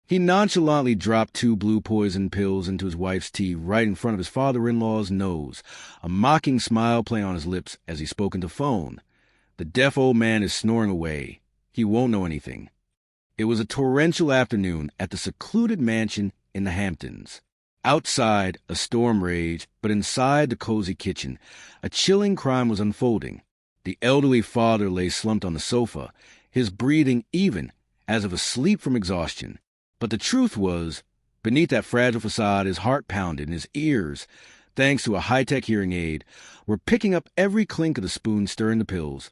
He nonchalantly dropped 2 blue poison pills into his wife's tea right in front of his father-in-law's nose, a mocking smile playing on his lips as he spoke into phone. The deaf old man is snoring away. He won't know anything. It was a torrential afternoon at the secluded mansion in the Hamptons. Outside, a storm raged, but inside the cozy kitchen, a chilling crime was unfolding. The elderly father lay slumped on the sofa, his breathing even, as if asleep from exhaustion. But the truth was, beneath that fragile facade, his heart pounded, and his ears, thanks to a high-tech hearing aid, were picking up every clink of the spoon stirring the pills,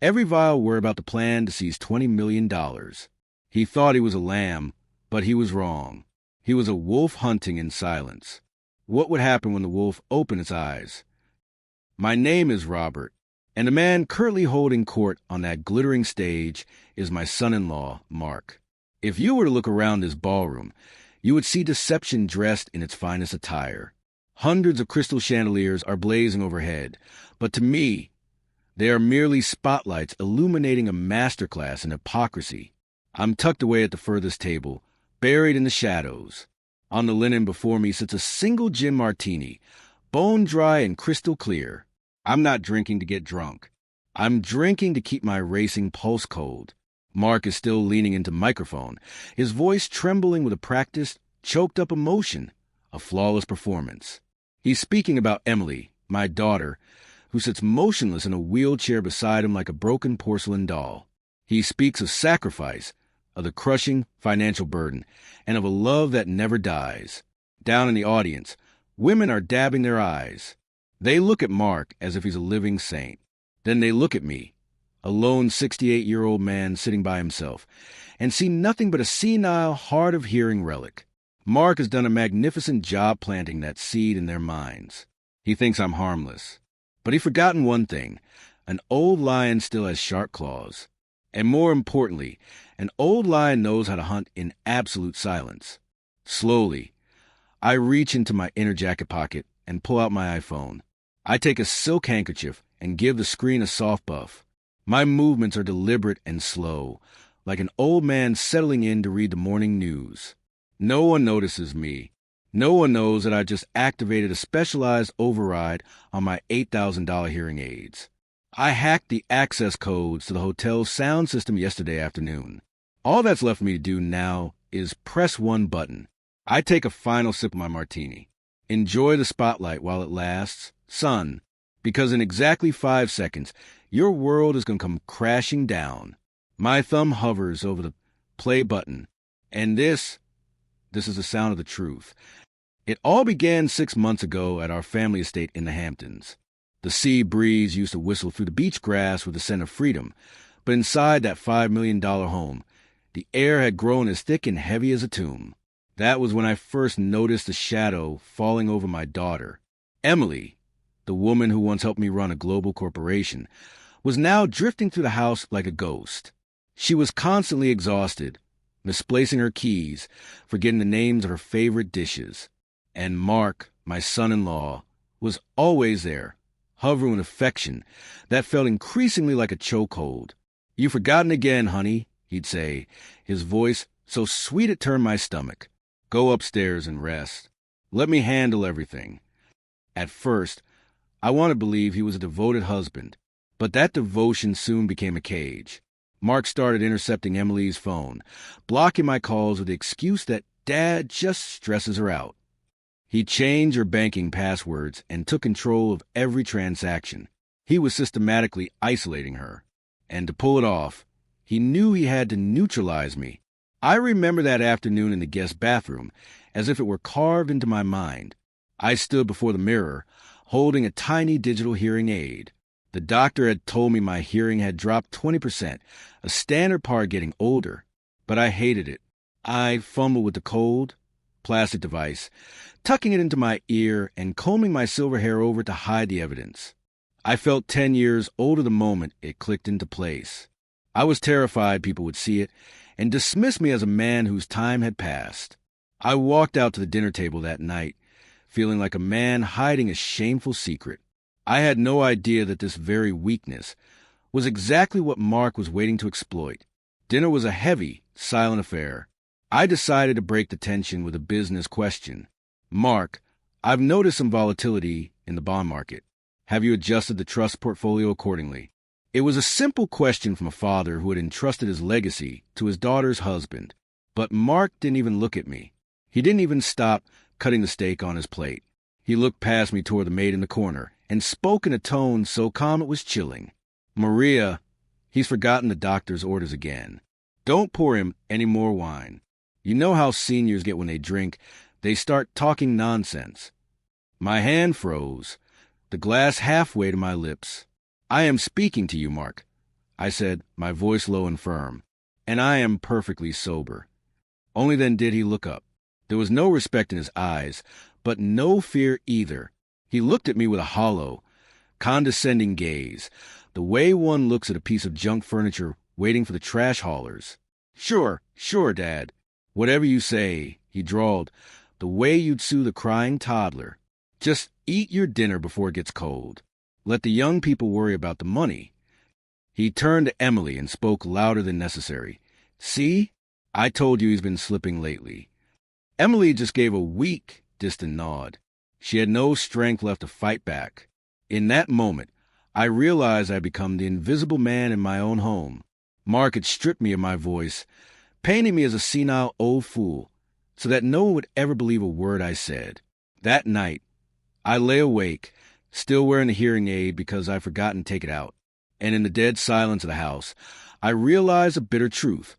every vile word about the plan to seize $20 million. He thought he was a lamb, but he was wrong. He was a wolf hunting in silence. What would happen when the wolf opened its eyes? My name is Robert, and the man currently holding court on that glittering stage is my son-in-law, Mark. If you were to look around this ballroom, you would see deception dressed in its finest attire. Hundreds of crystal chandeliers are blazing overhead, but to me, they are merely spotlights illuminating a masterclass in hypocrisy. I'm tucked away at the furthest table, buried in the shadows. On the linen before me sits a single gin martini, bone dry and crystal clear. I'm not drinking to get drunk. I'm drinking to keep my racing pulse cold. Mark is still leaning into microphone, his voice trembling with a practiced, choked-up emotion, a flawless performance. He's speaking about Emily, my daughter, who sits motionless in a wheelchair beside him like a broken porcelain doll. He speaks of sacrifice, of the crushing financial burden, and of a love that never dies. Down in the audience, women are dabbing their eyes. They look at Mark as if he's a living saint. Then they look at me, a lone 68-year-old man sitting by himself, and see nothing but a senile, hard-of-hearing relic. Mark has done a magnificent job planting that seed in their minds. He thinks I'm harmless. But he's forgotten one thing. An old lion still has sharp claws. And more importantly, an old lion knows how to hunt in absolute silence. Slowly, I reach into my inner jacket pocket and pull out my iPhone. I take a silk handkerchief and give the screen a soft buff. My movements are deliberate and slow, like an old man settling in to read the morning news. No one notices me. No one knows that I just activated a specialized override on my $8,000 hearing aids. I hacked the access codes to the hotel's sound system yesterday afternoon. All that's left for me to do now is press one button. I take a final sip of my martini. Enjoy the spotlight while it lasts, son, because in exactly 5 seconds, your world is going to come crashing down. My thumb hovers over the play button, and this is the sound of the truth. It all began 6 months ago at our family estate in the Hamptons. The sea breeze used to whistle through the beach grass with a scent of freedom, but inside that $5 million home, the air had grown as thick and heavy as a tomb. That was when I first noticed the shadow falling over my daughter. Emily, the woman who once helped me run a global corporation, was now drifting through the house like a ghost. She was constantly exhausted, misplacing her keys, forgetting the names of her favorite dishes. And Mark, my son-in-law, was always there, hovering with affection that felt increasingly like a chokehold. "You've forgotten again, honey," he'd say, his voice so sweet it turned my stomach. "Go upstairs and rest. Let me handle everything." At first, I wanted to believe he was a devoted husband, but that devotion soon became a cage. Mark started intercepting Emily's phone, blocking my calls with the excuse that Dad just stresses her out. He changed her banking passwords and took control of every transaction. He was systematically isolating her. And to pull it off, he knew he had to neutralize me. I remember that afternoon in the guest bathroom as if it were carved into my mind. I stood before the mirror, holding a tiny digital hearing aid. The doctor had told me my hearing had dropped 20%, a standard part getting older. But I hated it. I fumbled with the cold, plastic device, tucking it into my ear and combing my silver hair over to hide the evidence. I felt 10 years older the moment it clicked into place. I was terrified people would see it and dismiss me as a man whose time had passed. I walked out to the dinner table that night, feeling like a man hiding a shameful secret. I had no idea that this very weakness was exactly what Mark was waiting to exploit. Dinner was a heavy, silent affair. I decided to break the tension with a business question. Mark, I've noticed some volatility in the bond market. Have you adjusted the trust portfolio accordingly? It was a simple question from a father who had entrusted his legacy to his daughter's husband. But Mark didn't even look at me. He didn't even stop cutting the steak on his plate. He looked past me toward the maid in the corner and spoke in a tone so calm it was chilling. Maria, he's forgotten the doctor's orders again. Don't pour him any more wine. You know how seniors get when they drink. They start talking nonsense. My hand froze, the glass halfway to my lips. I am speaking to you, Mark, I said, my voice low and firm, and I am perfectly sober. Only then did he look up. There was no respect in his eyes, but no fear either. He looked at me with a hollow, condescending gaze, the way one looks at a piece of junk furniture waiting for the trash haulers. Sure, Dad. Whatever you say, he drawled, the way you'd soothe a crying toddler. Just eat your dinner before it gets cold. Let the young people worry about the money. He turned to Emily and spoke louder than necessary. See? I told you he's been slipping lately. Emily just gave a weak, distant nod. She had no strength left to fight back. In that moment, I realized I'd become the invisible man in my own home. Mark had stripped me of my voice, painting me as a senile old fool, so that no one would ever believe a word I said. That night, I lay awake, still wearing the hearing aid because I'd forgotten to take it out. And in the dead silence of the house, I realized a bitter truth.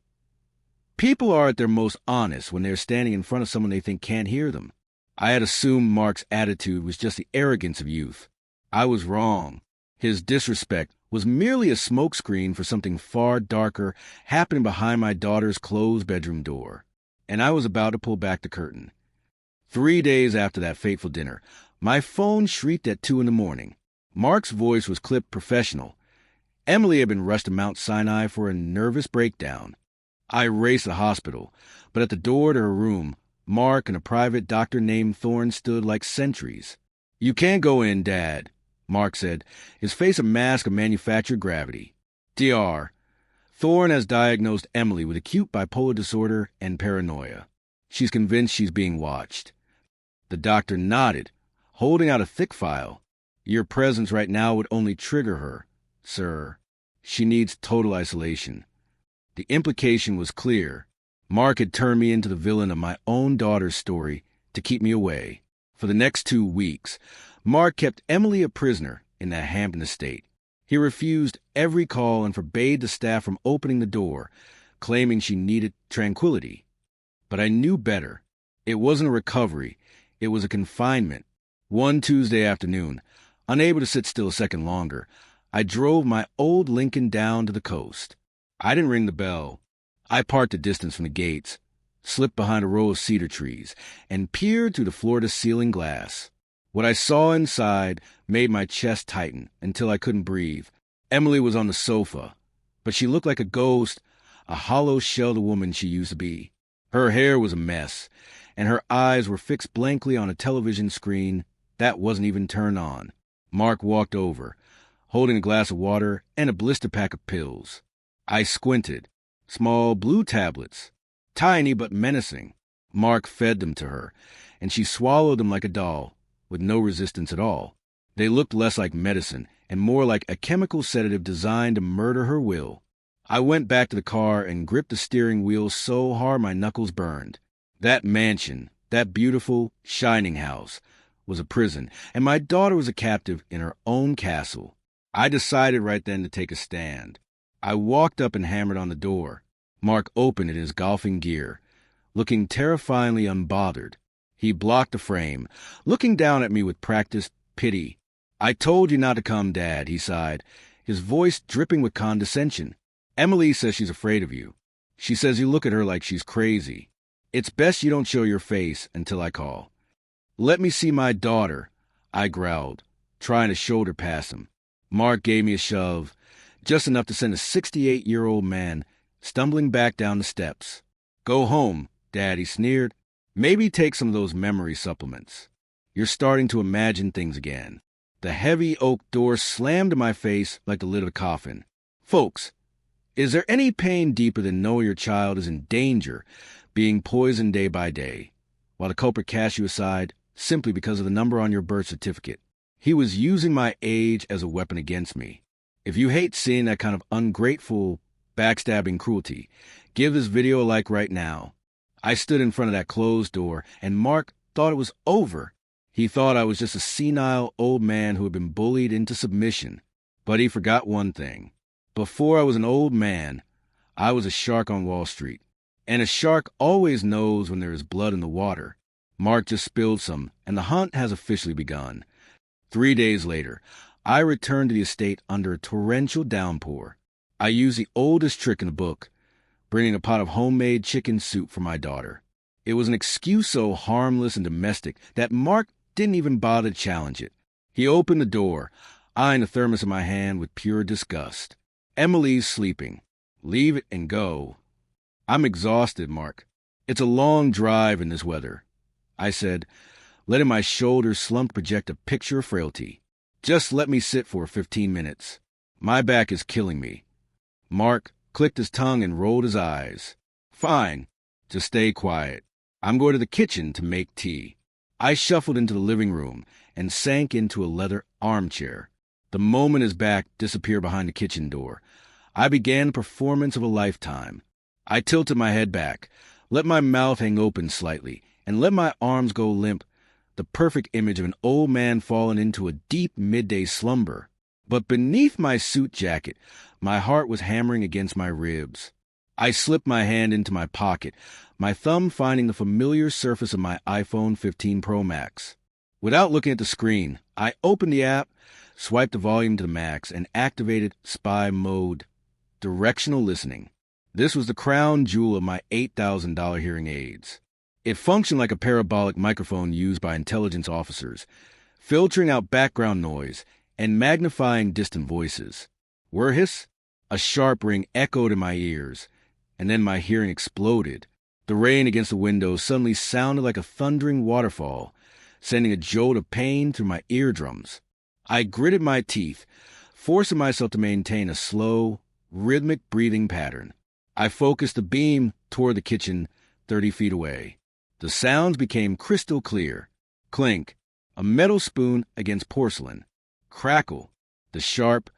People are at their most honest when they're standing in front of someone they think can't hear them. I had assumed Mark's attitude was just the arrogance of youth. I was wrong. His disrespect was merely a smokescreen for something far darker happening behind my daughter's closed bedroom door. And I was about to pull back the curtain. 3 days after that fateful dinner, my phone shrieked at 2 a.m. Mark's voice was clipped professional. Emily had been rushed to Mount Sinai for a nervous breakdown. I raced to the hospital, but at the door to her room, Mark and a private doctor named Thorne stood like sentries. You can't go in, Dad, Mark said, his face a mask of manufactured gravity. Dr. Thorne has diagnosed Emily with acute bipolar disorder and paranoia. She's convinced she's being watched. The doctor nodded, holding out a thick file. Your presence right now would only trigger her, sir. She needs total isolation. The implication was clear. Mark had turned me into the villain of my own daughter's story to keep me away. For the next 2 weeks, Mark kept Emily a prisoner in that Hampton estate. He refused every call and forbade the staff from opening the door, claiming she needed tranquility. But I knew better. It wasn't a recovery. It was a confinement. One Tuesday afternoon, unable to sit still a second longer, I drove my old Lincoln down to the coast. I didn't ring the bell. I parked a distance from the gates, slipped behind a row of cedar trees, and peered through the floor-to-ceiling glass. What I saw inside made my chest tighten until I couldn't breathe. Emily was on the sofa, but she looked like a ghost, a hollow-shelled woman she used to be. Her hair was a mess, and her eyes were fixed blankly on a television screen that wasn't even turned on. Mark walked over, holding a glass of water and a blister pack of pills. I squinted. Small blue tablets, tiny but menacing. Mark fed them to her, and she swallowed them like a doll, with no resistance at all. They looked less like medicine and more like a chemical sedative designed to murder her will. I went back to the car and gripped the steering wheel so hard my knuckles burned. That mansion, that beautiful, shining house, was a prison, and my daughter was a captive in her own castle. I decided right then to take a stand. I walked up and hammered on the door. Mark opened in his golfing gear, looking terrifyingly unbothered. He blocked the frame, looking down at me with practiced pity. I told you not to come, Dad, he sighed, his voice dripping with condescension. Emily says she's afraid of you. She says you look at her like she's crazy. It's best you don't show your face until I call. Let me see my daughter, I growled, trying to shoulder past him. Mark gave me a shove, just enough to send a 68-year-old man stumbling back down the steps. Go home, Dad, he sneered. Maybe take some of those memory supplements. You're starting to imagine things again. The heavy oak door slammed in my face like the lid of a coffin. Folks, is there any pain deeper than knowing your child is in danger being poisoned day by day, while the culprit cast you aside simply because of the number on your birth certificate. He was using my age as a weapon against me. If you hate seeing that kind of ungrateful, backstabbing cruelty, give this video a like right now. I stood in front of that closed door, and Mark thought it was over. He thought I was just a senile old man who had been bullied into submission. But he forgot one thing. Before I was an old man, I was a shark on Wall Street. And a shark always knows when there is blood in the water. Mark just spilled some, and the hunt has officially begun. 3 days later, I returned to the estate under a torrential downpour. I used the oldest trick in the book, bringing a pot of homemade chicken soup for my daughter. It was an excuse so harmless and domestic that Mark didn't even bother to challenge it. He opened the door, eyeing the thermos in my hand with pure disgust. Emily's sleeping. Leave it and go. I'm exhausted, Mark. It's a long drive in this weather, I said, letting my shoulders slumped project a picture of frailty. Just let me sit for 15 minutes. My back is killing me. Mark clicked his tongue and rolled his eyes. Fine. Just stay quiet. I'm going to the kitchen to make tea. I shuffled into the living room and sank into a leather armchair. The moment his back disappeared behind the kitchen door, I began the performance of a lifetime. I tilted my head back, let my mouth hang open slightly, and let my arms go limp, the perfect image of an old man fallen into a deep midday slumber. But beneath my suit jacket, my heart was hammering against my ribs. I slipped my hand into my pocket, my thumb finding the familiar surface of my iPhone 15 Pro Max. Without looking at the screen, I opened the app, swiped the volume to the max, and activated spy mode, directional listening. This was the crown jewel of my $8,000 hearing aids. It functioned like a parabolic microphone used by intelligence officers, filtering out background noise and magnifying distant voices. Whirhiss? A sharp ring echoed in my ears, and then my hearing exploded. The rain against the window suddenly sounded like a thundering waterfall, sending a jolt of pain through my eardrums. I gritted my teeth, forcing myself to maintain a slow, rhythmic breathing pattern. I focused the beam toward the kitchen 30 feet away. The sounds became crystal clear. Clink, a metal spoon against porcelain. Crackle, the sharp,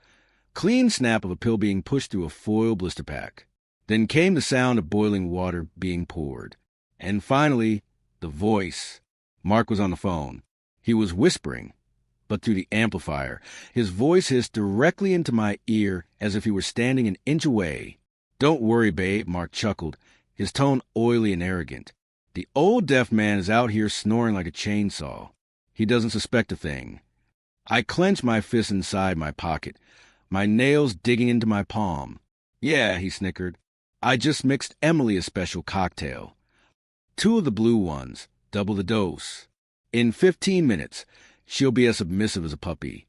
clean snap of a pill being pushed through a foil blister pack. Then came the sound of boiling water being poured. And finally, the voice. Mark was on the phone. He was whispering, but through the amplifier. His voice hissed directly into my ear as if he were standing an inch away. Don't worry, babe, Mark chuckled, his tone oily and arrogant. The old deaf man is out here snoring like a chainsaw. He doesn't suspect a thing. I clenched my fist inside my pocket, my nails digging into my palm. Yeah, he snickered. I just mixed Emily a special cocktail. 2 of the blue ones, double the dose. In 15 minutes, she'll be as submissive as a puppy.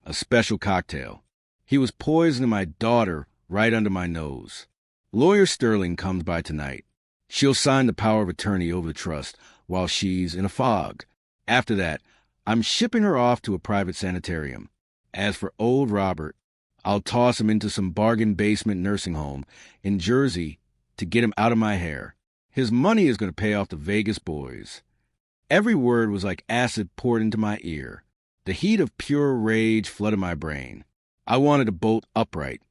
A special cocktail. He was poisoning my daughter right under my nose. Lawyer Sterling comes by tonight. She'll sign the power of attorney over the trust while she's in a fog. After that, I'm shipping her off to a private sanitarium. As for old Robert, I'll toss him into some bargain basement nursing home in Jersey to get him out of my hair. His money is going to pay off the Vegas boys. Every word was like acid poured into my ear. The heat of pure rage flooded my brain. I wanted to bolt upright,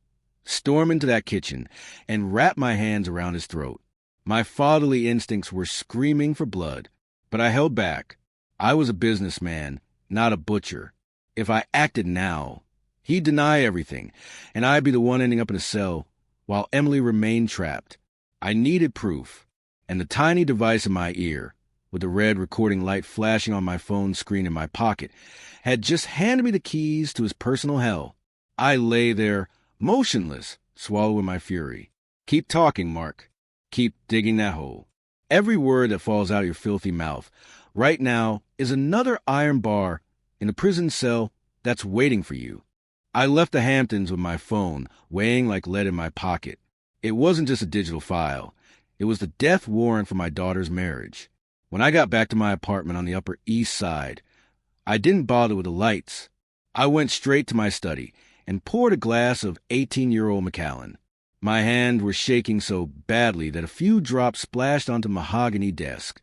storm into that kitchen, and wrap my hands around his throat. My fatherly instincts were screaming for blood, but I held back. I was a businessman, not a butcher. If I acted now, he'd deny everything, and I'd be the one ending up in a cell, while Emily remained trapped. I needed proof, and the tiny device in my ear, with the red recording light flashing on my phone screen in my pocket, had just handed me the keys to his personal hell. I lay there, motionless, swallowing my fury. Keep talking, Mark. Keep digging that hole. Every word that falls out of your filthy mouth right now is another iron bar in a prison cell that's waiting for you. I left the Hamptons with my phone weighing like lead in my pocket. It wasn't just a digital file. It was the death warrant for my daughter's marriage. When I got back to my apartment on the Upper East Side, I didn't bother with the lights. I went straight to my study and poured a glass of 18-year-old Macallan. My hands were shaking so badly that a few drops splashed onto the mahogany desk,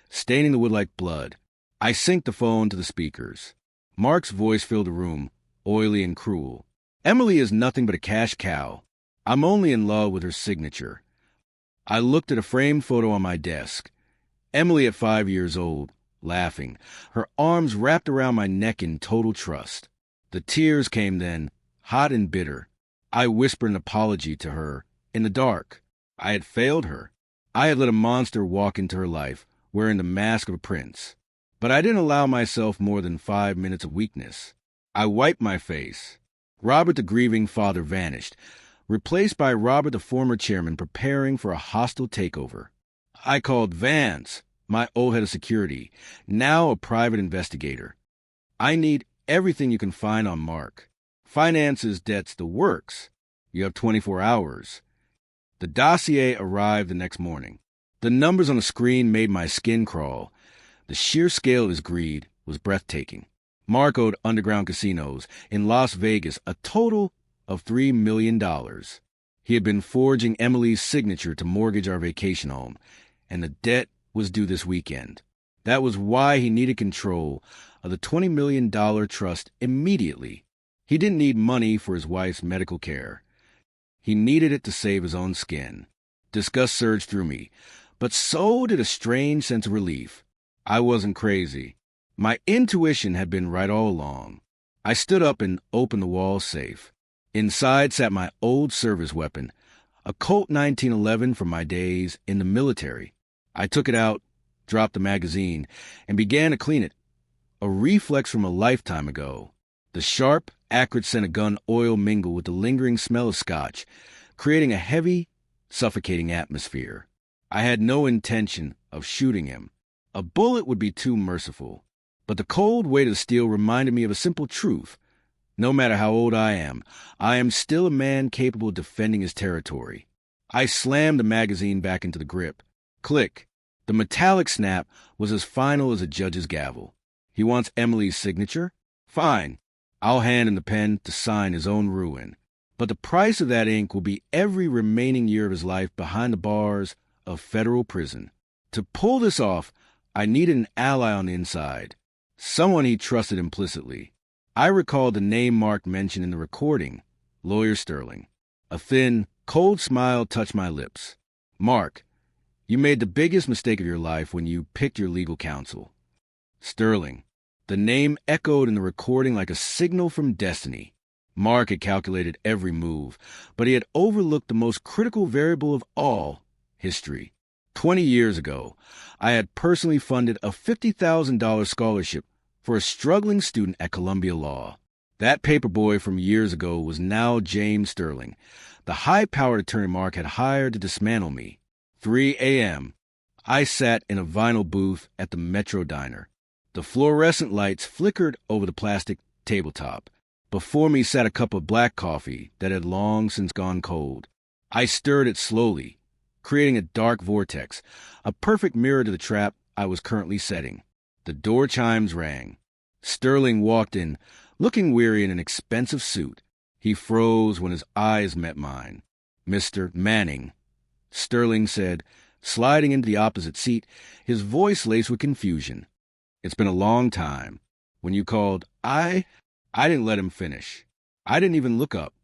staining the wood like blood. I synced the phone to the speakers. Mark's voice filled the room, oily and cruel. Emily is nothing but a cash cow. I'm only in love with her signature. I looked at a framed photo on my desk. Emily at 5 years old, laughing, her arms wrapped around my neck in total trust. The tears came then, hot and bitter. I whispered an apology to her, in the dark. I had failed her. I had let a monster walk into her life, wearing the mask of a prince. But I didn't allow myself more than 5 minutes of weakness. I wiped my face. Robert the grieving father vanished, replaced by Robert the former chairman preparing for a hostile takeover. I called Vance, my old head of security, now a private investigator. I need everything you can find on Mark. Finances, debts, the works. You have 24 hours. The dossier arrived the next morning. The numbers on the screen made my skin crawl. The sheer scale of his greed was breathtaking. Mark owed underground casinos in Las Vegas a total of $3 million. He had been forging Emily's signature to mortgage our vacation home, and the debt was due this weekend. That was why he needed control of the $20 million trust immediately. He didn't need money for his wife's medical care. He needed it to save his own skin. Disgust surged through me, but so did a strange sense of relief. I wasn't crazy. My intuition had been right all along. I stood up and opened the wall safe. Inside sat my old service weapon, a Colt 1911 from my days in the military. I took it out, dropped the magazine, and began to clean it. A reflex from a lifetime ago. The sharp, acrid scent of gun oil mingled with the lingering smell of scotch, creating a heavy, suffocating atmosphere. I had no intention of shooting him. A bullet would be too merciful. But the cold weight of steel reminded me of a simple truth. No matter how old I am still a man capable of defending his territory. I slammed the magazine back into the grip. Click. The metallic snap was as final as a judge's gavel. He wants Emily's signature? Fine. I'll hand him the pen to sign his own ruin. But the price of that ink will be every remaining year of his life behind the bars of federal prison. To pull this off, I needed an ally on the inside. Someone he trusted implicitly. I recalled the name Mark mentioned in the recording, Lawyer Sterling. A thin, cold smile touched my lips. Mark, you made the biggest mistake of your life when you picked your legal counsel. Sterling. The name echoed in the recording like a signal from destiny. Mark had calculated every move, but he had overlooked the most critical variable of all, history. 20 years ago, I had personally funded a $50,000 scholarship for a struggling student at Columbia Law. That paperboy from years ago was now James Sterling, the high-powered attorney Mark had hired to dismantle me. 3 a.m. I sat in a vinyl booth at the Metro Diner. The fluorescent lights flickered over the plastic tabletop. Before me sat a cup of black coffee that had long since gone cold. I stirred it slowly, creating a dark vortex, a perfect mirror to the trap I was currently setting. The door chimes rang. Sterling walked in, looking weary in an expensive suit. He froze when his eyes met mine. Mr. Manning, Sterling said, sliding into the opposite seat, his voice laced with confusion. It's been a long time. When you called, I didn't let him finish. I didn't even look up.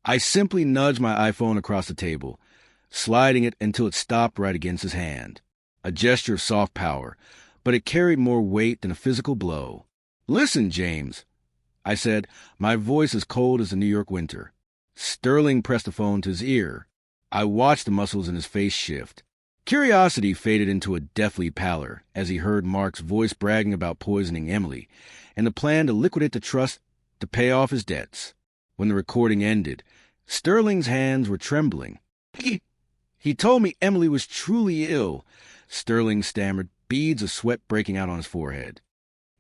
I simply nudged my iPhone across the table, sliding it until it stopped right against his hand. A gesture of soft power, but it carried more weight than a physical blow. Listen, James, I said, my voice as cold as the New York winter. Sterling pressed the phone to his ear. I watched the muscles in his face shift. Curiosity faded into a deathly pallor as he heard Mark's voice bragging about poisoning Emily and the plan to liquidate the trust to pay off his debts. When the recording ended, Sterling's hands were trembling. He told me Emily was truly ill, Sterling stammered, beads of sweat breaking out on his forehead.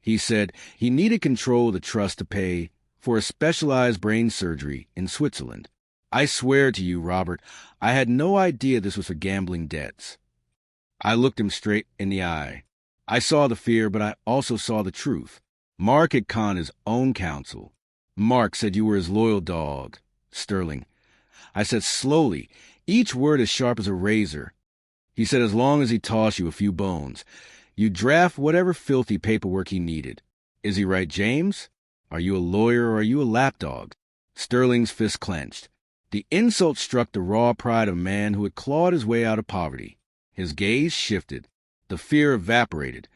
He said he needed control of the trust to pay for a specialized brain surgery in Switzerland. I swear to you, Robert, I had no idea this was for gambling debts. I looked him straight in the eye. I saw the fear, but I also saw the truth. Mark had conned his own counsel. Mark said you were his loyal dog. Sterling. I said slowly, each word as sharp as a razor. He said as long as he tossed you a few bones, you'd draft whatever filthy paperwork he needed. Is he right, James? Are you a lawyer or are you a lapdog? Sterling's fist clenched. The insult struck the raw pride of a man who had clawed his way out of poverty. His gaze shifted. The fear evaporated,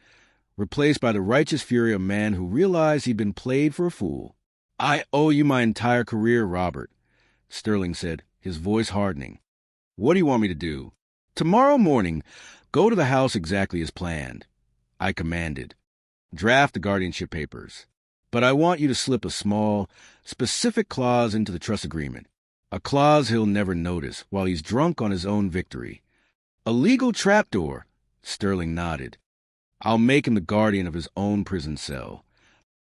replaced by the righteous fury of a man who realized he'd been played for a fool. I owe you my entire career, Robert, Sterling said, his voice hardening. What do you want me to do? Tomorrow morning, go to the house exactly as planned. I commanded. Draft the guardianship papers. But I want you to slip a small, specific clause into the trust agreement. A clause he'll never notice while he's drunk on his own victory. A legal trapdoor, Sterling nodded. I'll make him the guardian of his own prison cell.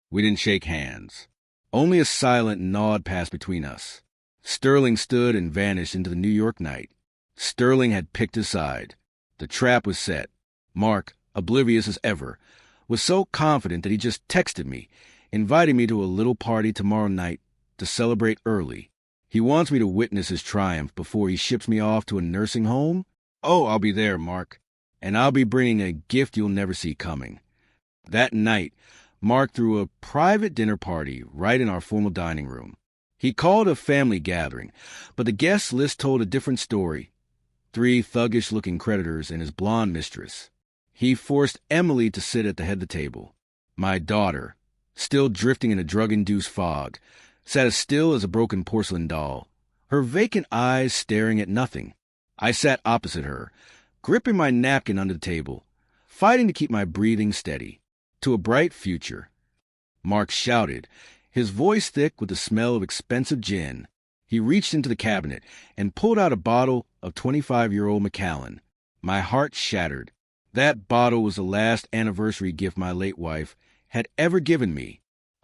We didn't shake hands. Only a silent nod passed between us. Sterling stood and vanished into the New York night. Sterling had picked his side. The trap was set. Mark, oblivious as ever, was so confident that he just texted me, inviting me to a little party tomorrow night to celebrate early. He wants me to witness his triumph before he ships me off to a nursing home? Oh, I'll be there, Mark. And I'll be bringing a gift you'll never see coming. That night, Mark threw a private dinner party right in our formal dining room. He called a family gathering, but the guest list told a different story. 3 thuggish-looking creditors and his blonde mistress. He forced Emily to sit at the head of the table. My daughter, still drifting in a drug-induced fog, sat as still as a broken porcelain doll, her vacant eyes staring at nothing. I sat opposite her, gripping my napkin under the table, fighting to keep my breathing steady. To a bright future. Mark shouted, his voice thick with the smell of expensive gin. He reached into the cabinet and pulled out a bottle of 25-year-old Macallan. My heart shattered. That bottle was the last anniversary gift my late wife had ever given me.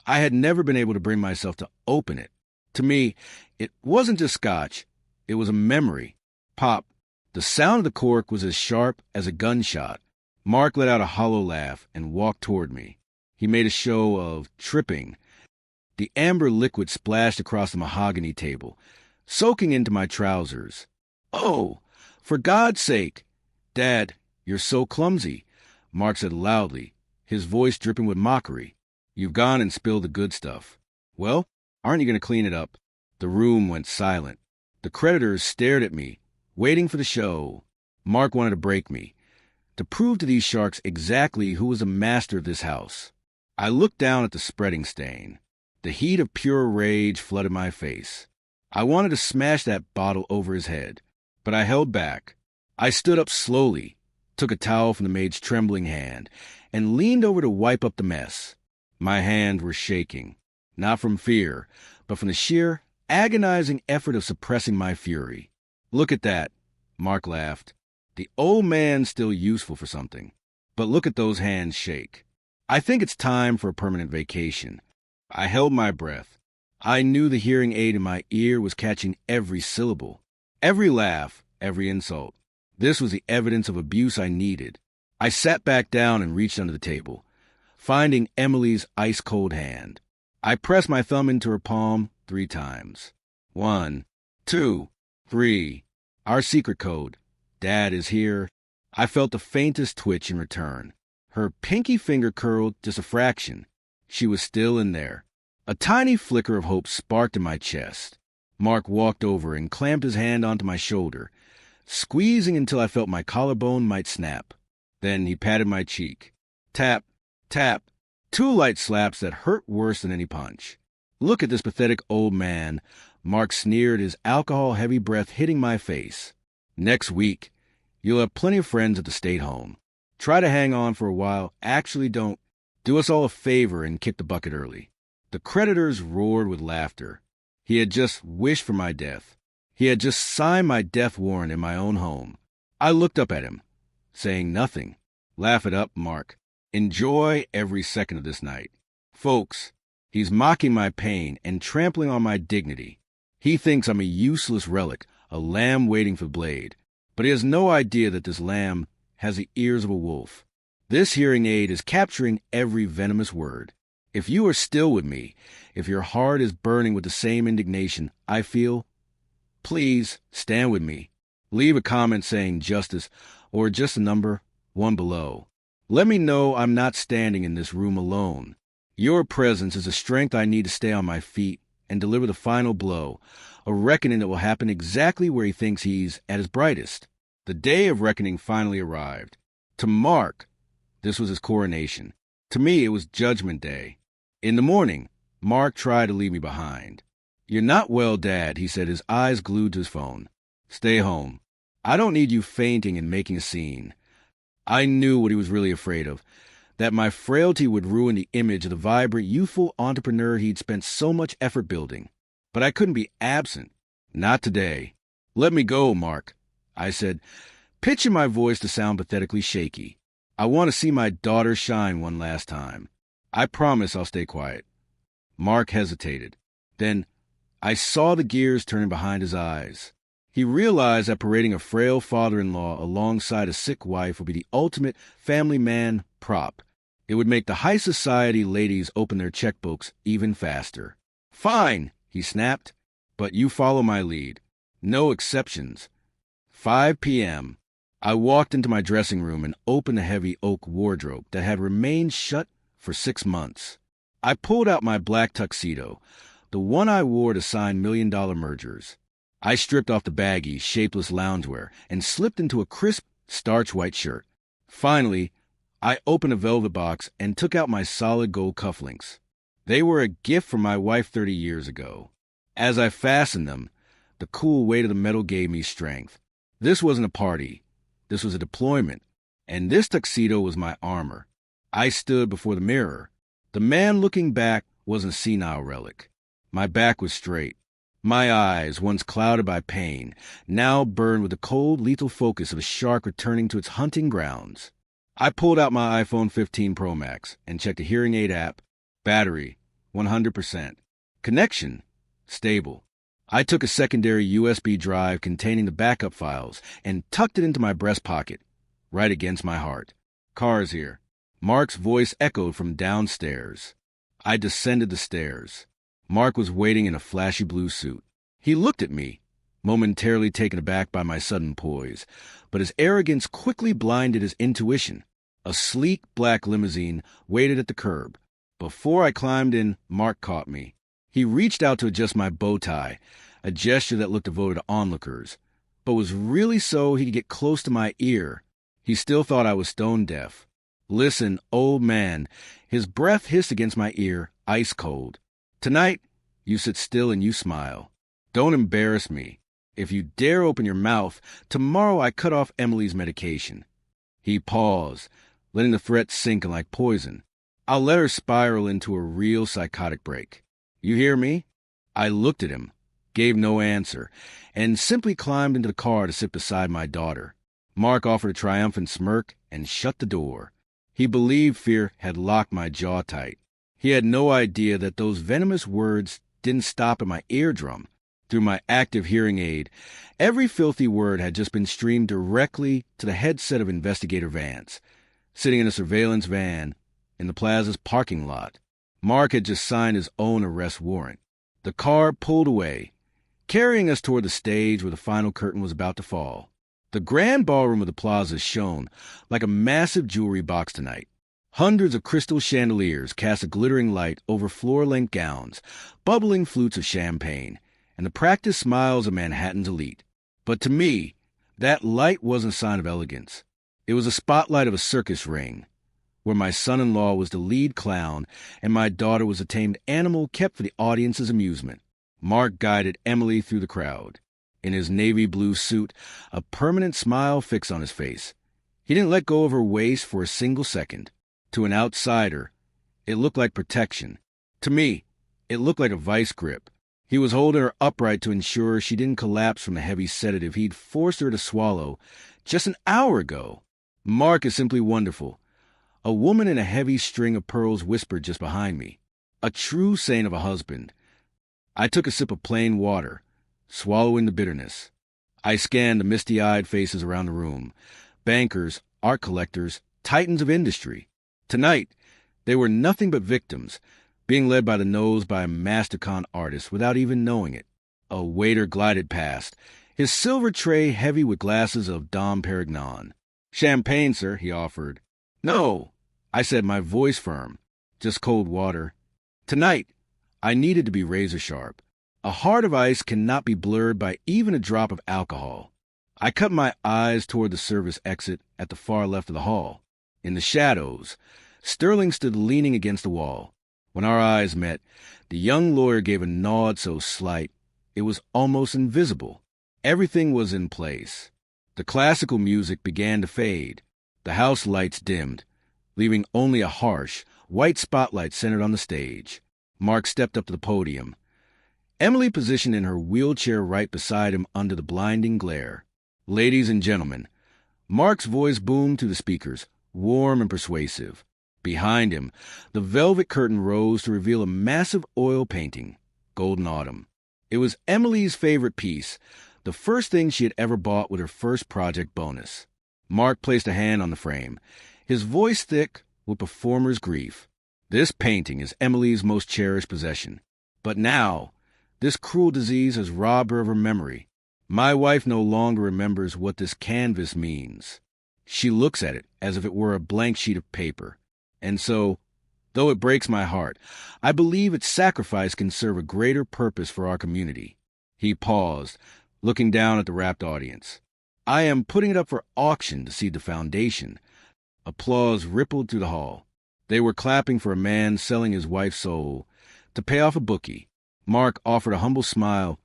I had never been able to bring myself to open it. To me, it wasn't just scotch. It was a memory. Pop. The sound of the cork was as sharp as a gunshot. Mark let out a hollow laugh and walked toward me. He made a show of tripping. The amber liquid splashed across the mahogany table, soaking into my trousers. Oh, for God's sake! Dad, you're so clumsy, Mark said loudly, his voice dripping with mockery. You've gone and spilled the good stuff. Well, aren't you going to clean it up? The room went silent. The creditors stared at me, waiting for the show. Mark wanted to break me, to prove to these sharks exactly who was the master of this house. I looked down at the spreading stain. The heat of pure rage flooded my face. I wanted to smash that bottle over his head, but I held back. I stood up slowly, took a towel from the maid's trembling hand, and leaned over to wipe up the mess. My hands were shaking, not from fear, but from the sheer, agonizing effort of suppressing my fury. Look at that, Mark laughed. The old man's still useful for something, but look at those hands shake. I think it's time for a permanent vacation. I held my breath. I knew the hearing aid in my ear was catching every syllable, every laugh, every insult. This was the evidence of abuse I needed. I sat back down and reached under the table, finding Emily's ice-cold hand. I pressed my thumb into her palm 3 times. 1, 2, 3. Our secret code. Dad is here. I felt the faintest twitch in return. Her pinky finger curled just a fraction. She was still in there. A tiny flicker of hope sparked in my chest. Mark walked over and clamped his hand onto my shoulder, squeezing until I felt my collarbone might snap. Then he patted my cheek. Tap, tap. 2 light slaps that hurt worse than any punch. Look at this pathetic old man, Mark sneered, his alcohol-heavy breath hitting my face. Next week, you'll have plenty of friends at the state home. Try to hang on for a while. Actually, don't. Do us all a favor and kick the bucket early. The creditors roared with laughter. He had just wished for my death. He had just signed my death warrant in my own home. I looked up at him, saying nothing. Laugh it up, Mark. Enjoy every second of this night. Folks, he's mocking my pain and trampling on my dignity. He thinks I'm a useless relic, a lamb waiting for the blade. But he has no idea that this lamb has the ears of a wolf. This hearing aid is capturing every venomous word. If you are still with me, if your heart is burning with the same indignation I feel, Please stand with me. Leave a comment saying justice or just a number, one below. Let me know I'm not standing in this room alone. Your presence is the strength I need to stay on my feet and deliver the final blow, a reckoning that will happen exactly where he thinks he's at his brightest. The day of reckoning finally arrived. To Mark, this was his coronation. To me, it was Judgment Day. In the morning, Mark tried to leave me behind. "You're not well, Dad," he said, his eyes glued to his phone. "Stay home. I don't need you fainting and making a scene." I knew what he was really afraid of, that my frailty would ruin the image of the vibrant, youthful entrepreneur he'd spent so much effort building. But I couldn't be absent. Not today. "Let me go, Mark," I said, pitching my voice to sound pathetically shaky. "I want to see my daughter shine one last time. I promise I'll stay quiet." Mark hesitated. Then I saw the gears turning behind his eyes. He realized that parading a frail father-in-law alongside a sick wife would be the ultimate family man prop. It would make the high society ladies open their checkbooks even faster. "Fine," he snapped, "but you follow my lead. No exceptions." 5 p.m. I walked into my dressing room and opened a heavy oak wardrobe that had remained shut for 6 months. I pulled out my black tuxedo, the one I wore to sign million-dollar mergers. I stripped off the baggy, shapeless loungewear and slipped into a crisp, starch-white shirt. Finally, I opened a velvet box and took out my solid gold cufflinks. They were a gift from my wife 30 years ago. As I fastened them, the cool weight of the metal gave me strength. This wasn't a party. This was a deployment. And this tuxedo was my armor. I stood before the mirror. The man looking back wasn't a senile relic. My back was straight. My eyes, once clouded by pain, now burned with the cold, lethal focus of a shark returning to its hunting grounds. I pulled out my iPhone 15 Pro Max and checked the hearing aid app. Battery, 100%. Connection, stable. I took a secondary USB drive containing the backup files and tucked it into my breast pocket, right against my heart. "Car's here." Mark's voice echoed from downstairs. I descended the stairs. Mark was waiting in a flashy blue suit. He looked at me, momentarily taken aback by my sudden poise, but his arrogance quickly blinded his intuition. A sleek black limousine waited at the curb. Before I climbed in, Mark caught me. He reached out to adjust my bow tie, a gesture that looked devoted to onlookers, but was really so he could get close to my ear. He still thought I was stone deaf. "Listen, old man." His breath hissed against my ear, ice cold. "Tonight, you sit still and you smile. Don't embarrass me. If you dare open your mouth, tomorrow I cut off Emily's medication." He paused, letting the threat sink in like poison. "I'll let her spiral into a real psychotic break. You hear me?" I looked at him, gave no answer, and simply climbed into the car to sit beside my daughter. Mark offered a triumphant smirk and shut the door. He believed fear had locked my jaw tight. He had no idea that those venomous words didn't stop at my eardrum. Through my active hearing aid, every filthy word had just been streamed directly to the headset of Investigator Vance, sitting in a surveillance van in the plaza's parking lot. Mark had just signed his own arrest warrant. The car pulled away, carrying us toward the stage where the final curtain was about to fall. The grand ballroom of the plaza shone like a massive jewelry box tonight. Hundreds of crystal chandeliers cast a glittering light over floor-length gowns, bubbling flutes of champagne, and the practiced smiles of Manhattan's elite. But to me, that light wasn't a sign of elegance. It was a spotlight of a circus ring, where my son-in-law was the lead clown and my daughter was a tamed animal kept for the audience's amusement. Mark guided Emily through the crowd. In his navy blue suit, a permanent smile fixed on his face. He didn't let go of her waist for a single second. To an outsider, it looked like protection. To me, it looked like a vice grip. He was holding her upright to ensure she didn't collapse from the heavy sedative he'd forced her to swallow just an hour ago. Mark is simply wonderful. A woman in a heavy string of pearls whispered just behind me. A true saint of a husband. I took a sip of plain water, swallowing the bitterness. I scanned the misty-eyed faces around the room. Bankers, art collectors, titans of industry. Tonight, they were nothing but victims, being led by the nose by a master con artist without even knowing it. A waiter glided past, his silver tray heavy with glasses of Dom Perignon. "Champagne, sir," he offered. "No," I said, my voice firm. "Just cold water." Tonight, I needed to be razor sharp. A heart of ice cannot be blurred by even a drop of alcohol. I cut my eyes toward the service exit at the far left of the hall. In the shadows, Sterling stood leaning against the wall. When our eyes met, the young lawyer gave a nod so slight it was almost invisible. Everything was in place. The classical music began to fade. The house lights dimmed, leaving only a harsh, white spotlight centered on the stage. Mark stepped up to the podium. Emily positioned in her wheelchair right beside him under the blinding glare. "Ladies and gentlemen," Mark's voice boomed through the speakers, warm and persuasive. Behind him, the velvet curtain rose to reveal a massive oil painting, Golden Autumn. It was Emily's favorite piece, the first thing she had ever bought with her first project bonus. Mark placed a hand on the frame, his voice thick with performer's grief. "This painting is Emily's most cherished possession. But now, this cruel disease has robbed her of her memory. My wife no longer remembers what this canvas means. She looks at it as if it were a blank sheet of paper. And so, though it breaks my heart, I believe its sacrifice can serve a greater purpose for our community." He paused, looking down at the rapt audience. "I am putting it up for auction to seed the foundation." Applause rippled through the hall. They were clapping for a man selling his wife's soul to pay off a bookie. Mark offered a humble smile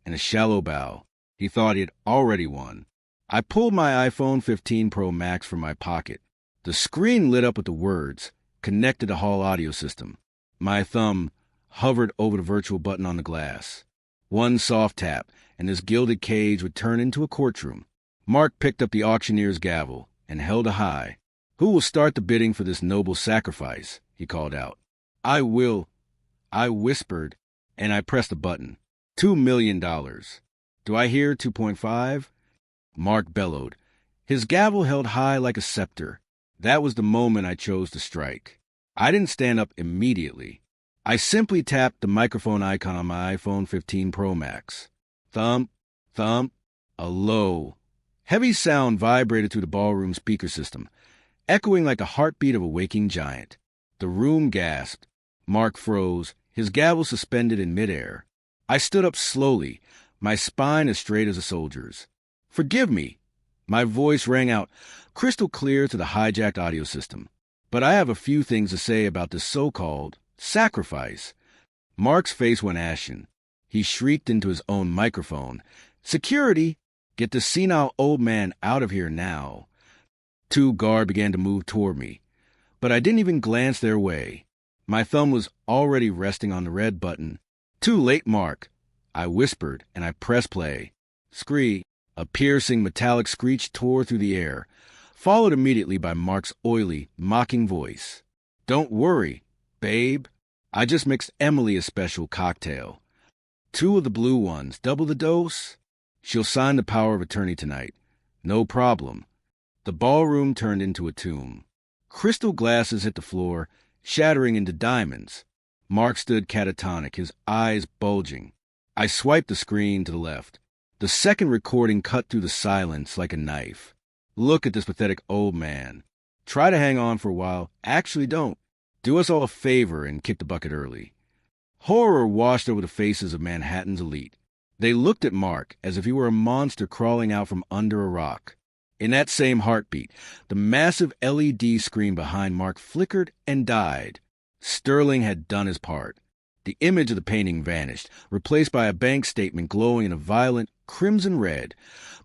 and a shallow bow. He thought he had already won. I pulled my iPhone 15 Pro Max from my pocket. The screen lit up with the words, "Connected to Hall audio system." My thumb hovered over the virtual button on the glass. One soft tap, and this gilded cage would turn into a courtroom. Mark picked up the auctioneer's gavel and held it high. "Who will start the bidding for this noble sacrifice?" he called out. "I will," I whispered, and I pressed a button. $2 million. "Do I hear 2.5? Mark bellowed, his gavel held high like a scepter. That was the moment I chose to strike. I didn't stand up immediately. I simply tapped the microphone icon on my iPhone 15 Pro Max. Thump, thump, a low, heavy sound vibrated through the ballroom speaker system, echoing like the heartbeat of a waking giant. The room gasped. Mark froze, his gavel suspended in midair. I stood up slowly, my spine as straight as a soldier's. "Forgive me." My voice rang out, crystal clear to the hijacked audio system. "But I have a few things to say about this so-called sacrifice." Mark's face went ashen. He shrieked into his own microphone, "Security! Get the senile old man out of here now." Two guards began to move toward me, but I didn't even glance their way. My thumb was already resting on the red button. "Too late, Mark," I whispered, and I pressed play. Scree, a piercing metallic screech tore through the air, followed immediately by Mark's oily, mocking voice. "Don't worry, babe. I just mixed Emily a special cocktail. 2 of the blue ones, double the dose. She'll sign the power of attorney tonight. No problem." The ballroom turned into a tomb. Crystal glasses hit the floor, shattering into diamonds. Mark stood catatonic, his eyes bulging. I swiped the screen to the left. The second recording cut through the silence like a knife. "Look at this pathetic old man. Try to hang on for a while. Actually don't. Do us all a favor and kick the bucket early." Horror washed over the faces of Manhattan's elite. They looked at Mark as if he were a monster crawling out from under a rock. In that same heartbeat, the massive LED screen behind Mark flickered and died. Sterling had done his part. The image of the painting vanished, replaced by a bank statement glowing in a violent crimson red.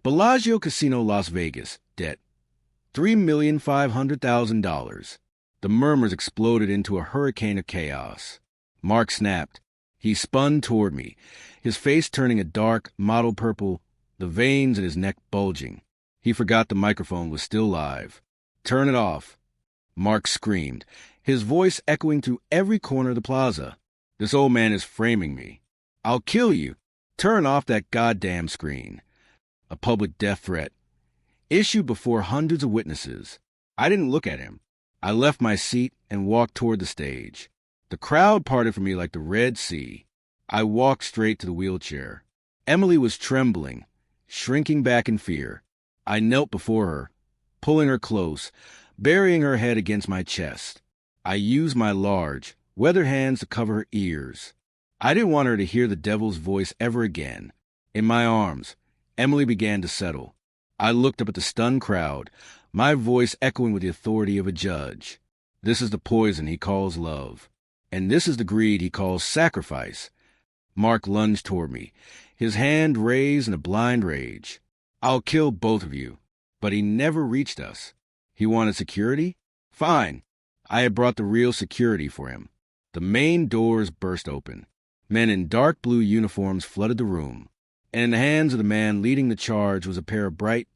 Bellagio Casino Las Vegas, debt $3,500,000. The murmurs exploded into a hurricane of chaos. Mark snapped. He spun toward me, his face turning a dark, mottled purple, the veins in his neck bulging. He forgot the microphone was still live. "Turn it off," Mark screamed, his voice echoing through every corner of the plaza. "This old man is framing me. I'll kill you. Turn off that goddamn screen." A public death threat, issued before hundreds of witnesses. I didn't look at him. I left my seat and walked toward the stage. The crowd parted for me like the Red Sea. I walked straight to the wheelchair. Emily was trembling, shrinking back in fear. I knelt before her, pulling her close, burying her head against my chest. I used my large, weathered hands to cover her ears. I didn't want her to hear the devil's voice ever again. In my arms, Emily began to settle. I looked up at the stunned crowd, my voice echoing with the authority of a judge. This is the poison he calls love, and this is the greed he calls sacrifice. Mark lunged toward me, his hand raised in a blind rage. I'll kill both of you. But he never reached us. He wanted security? Fine. I had brought the real security for him. The main doors burst open. Men in dark blue uniforms flooded the room, and in the hands of the man leading the charge was a pair of bright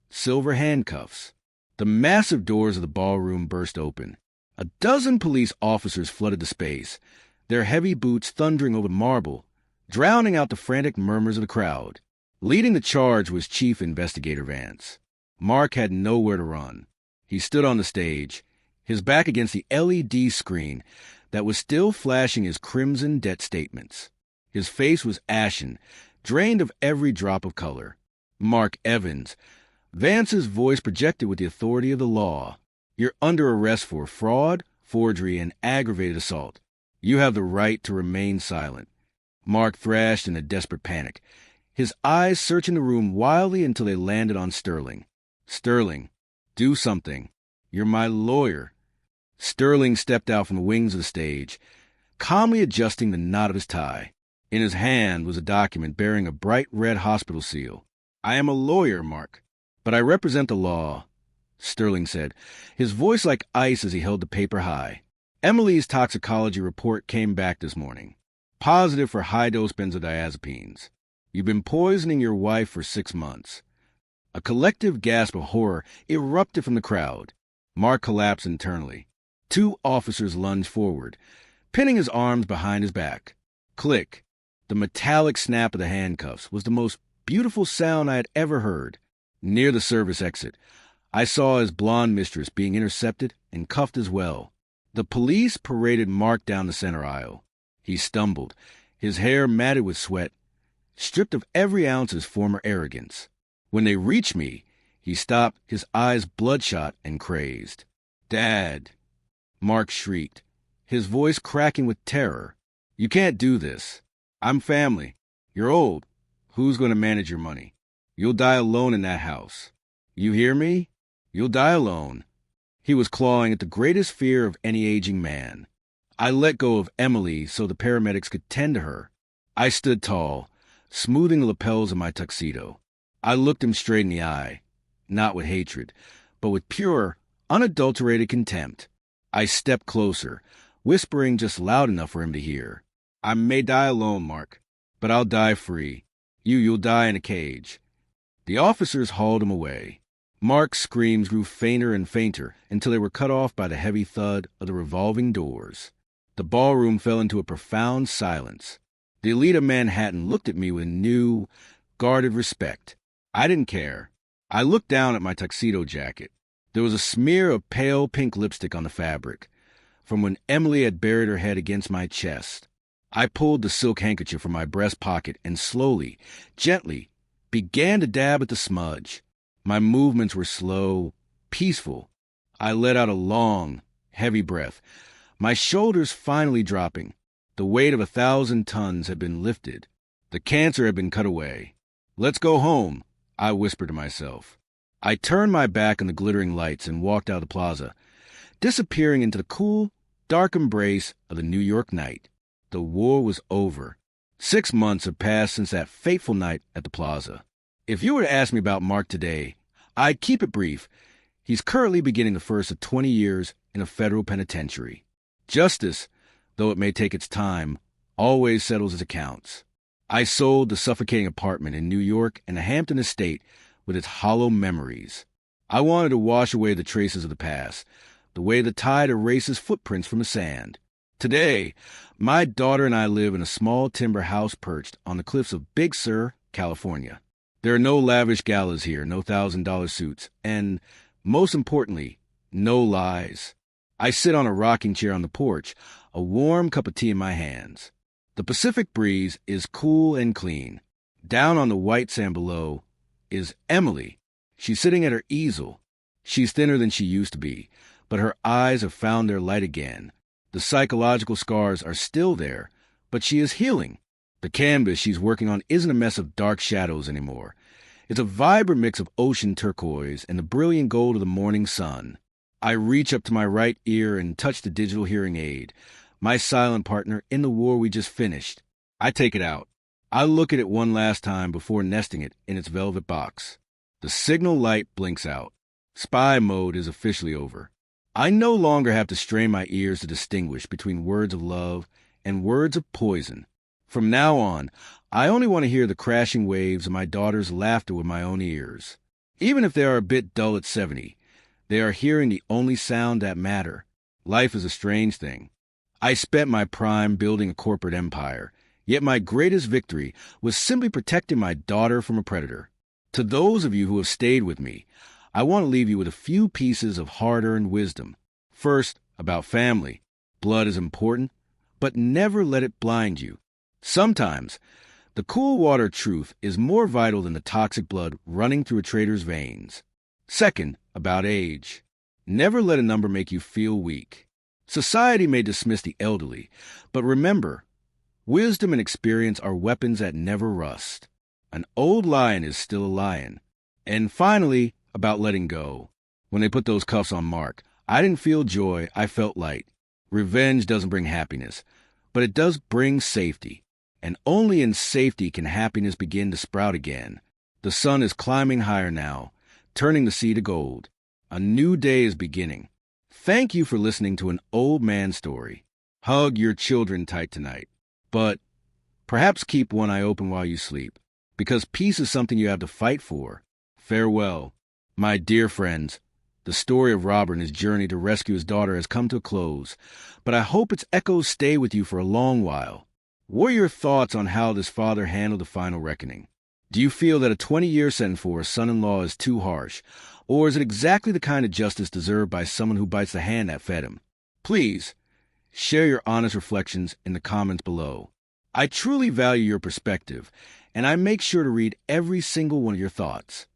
silver handcuffs. The massive doors of the ballroom burst open. A dozen police officers flooded the space, their heavy boots thundering over marble, drowning out the frantic murmurs of the crowd. Leading the charge was Chief Investigator Vance. Mark had nowhere to run. He stood on the stage, his back against the LED screen that was still flashing his crimson debt statements. His face was ashen, drained of every drop of color. Mark Evans. Vance's voice projected with the authority of the law. You're under arrest for fraud, forgery, and aggravated assault. You have the right to remain silent. Mark thrashed in a desperate panic, his eyes searching the room wildly until they landed on Sterling. Sterling, do something. You're my lawyer. Sterling stepped out from the wings of the stage, calmly adjusting the knot of his tie. In his hand was a document bearing a bright red hospital seal. I am a lawyer, Mark, but I represent the law, Sterling said, his voice like ice as he held the paper high. Emily's toxicology report came back this morning. Positive for high-dose benzodiazepines. You've been poisoning your wife for 6 months. A collective gasp of horror erupted from the crowd. Mark collapsed internally. 2 officers lunged forward, pinning his arms behind his back. Click. The metallic snap of the handcuffs was the most beautiful sound I had ever heard. Near the service exit, I saw his blonde mistress being intercepted and cuffed as well. The police paraded Mark down the center aisle. He stumbled, his hair matted with sweat, stripped of every ounce of his former arrogance. When they reached me, he stopped, his eyes bloodshot and crazed. Dad, Mark shrieked, his voice cracking with terror. You can't do this. I'm family. You're old. Who's going to manage your money? You'll die alone in that house. You hear me? You'll die alone. He was clawing at the greatest fear of any aging man. I let go of Emily so the paramedics could tend to her. I stood tall, smoothing the lapels of my tuxedo. I looked him straight in the eye, not with hatred, but with pure, unadulterated contempt. I stepped closer, whispering just loud enough for him to hear. I may die alone, Mark, but I'll die free. You'll die in a cage. The officers hauled him away. Mark's screams grew fainter and fainter until they were cut off by the heavy thud of the revolving doors. The ballroom fell into a profound silence. The elite of Manhattan looked at me with new, guarded respect. I didn't care. I looked down at my tuxedo jacket. There was a smear of pale pink lipstick on the fabric, from when Emily had buried her head against my chest. I pulled the silk handkerchief from my breast pocket and slowly, gently, began to dab at the smudge. My movements were slow, peaceful. I let out a long, heavy breath, my shoulders finally dropping. The weight of 1,000 tons had been lifted. The cancer had been cut away. Let's go home, I whispered to myself. I turned my back on the glittering lights and walked out of the plaza, disappearing into the cool, dark embrace of the New York night. The war was over. 6 months have passed since that fateful night at the plaza. If you were to ask me about Mark today, I'd keep it brief. He's currently beginning the first of 20 years in a federal penitentiary. Justice, though it may take its time, always settles its accounts. I sold the suffocating apartment in New York and the Hampton estate with its hollow memories. I wanted to wash away the traces of the past, the way the tide erases footprints from the sand. Today, my daughter and I live in a small timber house perched on the cliffs of Big Sur, California. There are no lavish galas here, no $1,000 suits, and, most importantly, no lies. I sit on a rocking chair on the porch, a warm cup of tea in my hands. The Pacific breeze is cool and clean. Down on the white sand below is Emily. She's sitting at her easel. She's thinner than she used to be, but her eyes have found their light again. The psychological scars are still there, but she is healing. The canvas she's working on isn't a mess of dark shadows anymore. It's a vibrant mix of ocean turquoise and the brilliant gold of the morning sun. I reach up to my right ear and touch the digital hearing aid, my silent partner in the war we just finished. I take it out. I look at it one last time before nesting it in its velvet box. The signal light blinks out. Spy mode is officially over. I no longer have to strain my ears to distinguish between words of love and words of poison. From now on, I only want to hear the crashing waves of my daughter's laughter with my own ears. Even if they are a bit dull at 70, they are hearing the only sound that matter. Life is a strange thing. I spent my prime building a corporate empire, yet my greatest victory was simply protecting my daughter from a predator. To those of you who have stayed with me, I want to leave you with a few pieces of hard-earned wisdom. First, about family. Blood is important, but never let it blind you. Sometimes, the cool water truth is more vital than the toxic blood running through a trader's veins. Second, about age. Never let a number make you feel weak. Society may dismiss the elderly, but remember, wisdom and experience are weapons that never rust. An old lion is still a lion. And finally, about letting go. When they put those cuffs on Mark, I didn't feel joy, I felt light. Revenge doesn't bring happiness, but it does bring safety. And only in safety can happiness begin to sprout again. The sun is climbing higher now, turning the sea to gold. A new day is beginning. Thank you for listening to an old man story. Hug your children tight tonight. But perhaps keep one eye open while you sleep, because peace is something you have to fight for. Farewell. My dear friends, the story of Robert and his journey to rescue his daughter has come to a close, but I hope its echoes stay with you for a long while. What are your thoughts on how this father handled the final reckoning? Do you feel that a 20-year sentence for a son-in-law is too harsh, or is it exactly the kind of justice deserved by someone who bites the hand that fed him? Please, share your honest reflections in the comments below. I truly value your perspective, and I make sure to read every single one of your thoughts.